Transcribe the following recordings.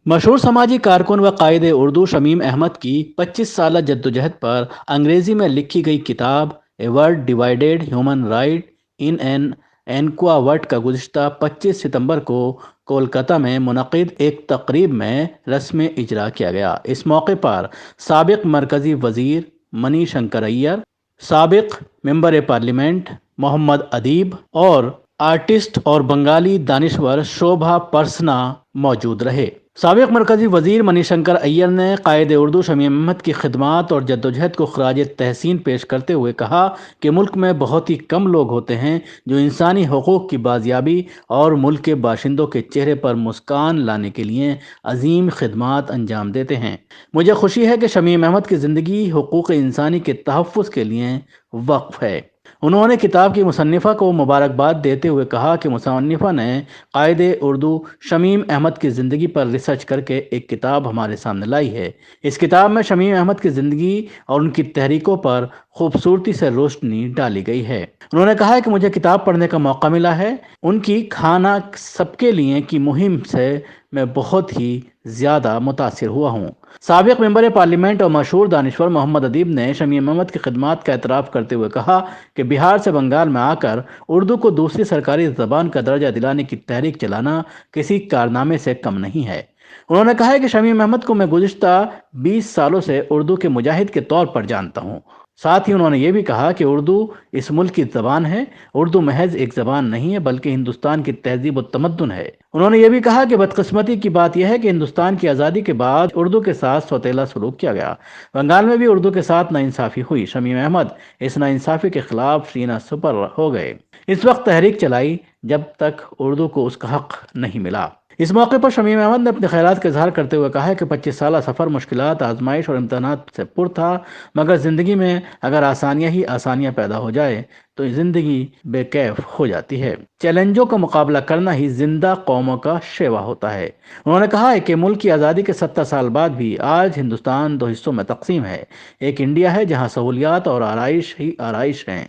مشہور سماجی کارکن و قائد اردو شمیم احمد کی 25 سالہ جدوجہد پر انگریزی میں لکھی گئی کتاب a world divided human right in an انکواورٹ کا گزشتہ 25 ستمبر کو کولکتہ میں منعقد ایک تقریب میں رسم اجرا کیا گیا۔ اس موقع پر سابق مرکزی وزیر منی شنکر ایّر، سابق ممبر پارلیمنٹ محمد ادیب اور آرٹسٹ اور بنگالی دانشور شوبھا پرسنا موجود رہے۔ سابق مرکزی وزیر منی شنکر ایّر نے قائد اردو شمیم احمد کی خدمات اور جدوجہد کو خراج تحسین پیش کرتے ہوئے کہا کہ ملک میں بہت ہی کم لوگ ہوتے ہیں جو انسانی حقوق کی بازیابی اور ملک کے باشندوں کے چہرے پر مسکان لانے کے لیے عظیم خدمات انجام دیتے ہیں۔ مجھے خوشی ہے کہ شمیم احمد کی زندگی حقوق انسانی کے تحفظ کے لیے وقف ہے۔ انہوں نے کتاب کی مصنفہ کو مبارکباد دیتے ہوئے کہا کہ مصنفہ نے قائد اردو شمیم احمد کی زندگی پر ریسرچ کر کے ایک کتاب ہمارے سامنے لائی ہے۔ اس کتاب میں شمیم احمد کی زندگی اور ان کی تحریکوں پر خوبصورتی سے روشنی ڈالی گئی ہے۔ انہوں نے کہا کہ مجھے کتاب پڑھنے کا موقع ملا ہے۔ ان کی کھانا سب کے لیے کی مہم سے میں بہت ہی زیادہ متاثر ہوا ہوں۔ سابق ممبر پارلیمنٹ اور مشہور دانشور محمد ادیب نے شمیم احمد کی خدمات کا اعتراف کرتے ہوئے کہا کہ بہار سے بنگال میں آ کر اردو کو دوسری سرکاری زبان کا درجہ دلانے کی تحریک چلانا کسی کارنامے سے کم نہیں ہے۔ انہوں نے کہا کہ شمیم احمد کو میں گزشتہ 20 سالوں سے اردو کے مجاہد کے طور پر جانتا ہوں۔ ساتھ ہی انہوں نے یہ بھی کہا کہ اردو اس ملک کی زبان ہے۔ اردو محض ایک زبان نہیں ہے بلکہ ہندوستان کی تہذیب و تمدن ہے۔ انہوں نے یہ بھی کہا کہ بدقسمتی کی بات یہ ہے کہ ہندوستان کی آزادی کے بعد اردو کے ساتھ سوتیلا سلوک کیا گیا۔ بنگال میں بھی اردو کے ساتھ ناانصافی ہوئی۔ شمیم احمد اس ناانصافی کے خلاف سینہ سپر ہو گئے۔ اس وقت تحریک چلائی جب تک اردو کو اس کا حق نہیں ملا۔ اس موقع پر شمیم احمد نے اپنے خیالات کا اظہار کرتے ہوئے کہا کہ 25 سالہ سفر مشکلات، آزمائش اور امتحانات سے پر تھا، مگر زندگی میں اگر آسانیاں ہی آسانیاں پیدا ہو جائے تو زندگی بے کیف ہو جاتی ہے۔ چیلنجوں کا مقابلہ کرنا ہی زندہ قوموں کا شیوا ہوتا ہے۔ انہوں نے کہا کہ ملک کی آزادی کے 70 سال بعد بھی آج ہندوستان 2 حصوں میں تقسیم ہے۔ ایک انڈیا ہے جہاں سہولیات اور آرائش ہی آرائش ہیں،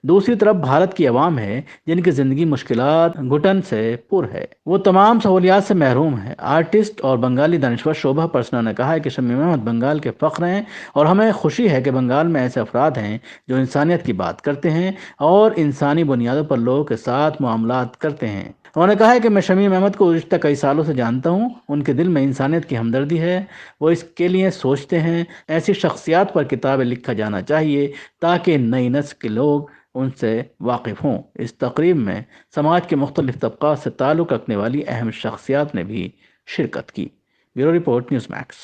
دوسری طرف بھارت کی عوام ہے جن کی زندگی مشکلات گھٹن سے پر ہے، وہ تمام سہولیات سے محروم ہے۔ آرٹسٹ اور بنگالی دانشور شوبھا پرسنا نے کہا کہ شمیم احمد بنگال کے فخر ہیں اور ہمیں خوشی ہے کہ بنگال میں ایسے افراد ہیں جو انسانیت کی بات کرتے ہیں اور انسانی بنیادوں پر لوگوں کے ساتھ معاملات کرتے ہیں۔ انہوں نے کہا کہ میں شمیم احمد کو گزشتہ کئی سالوں سے جانتا ہوں۔ ان کے دل میں انسانیت کی ہمدردی ہے، وہ اس کے لیے سوچتے ہیں۔ ایسی شخصیات پر کتابیں لکھا جانا چاہیے تاکہ نئی نسل کے لوگ ان سے واقف ہوں۔ اس تقریب میں سماج کے مختلف طبقات سے تعلق رکھنے والی اہم شخصیات نے بھی شرکت کی۔ Bureau report, news Max.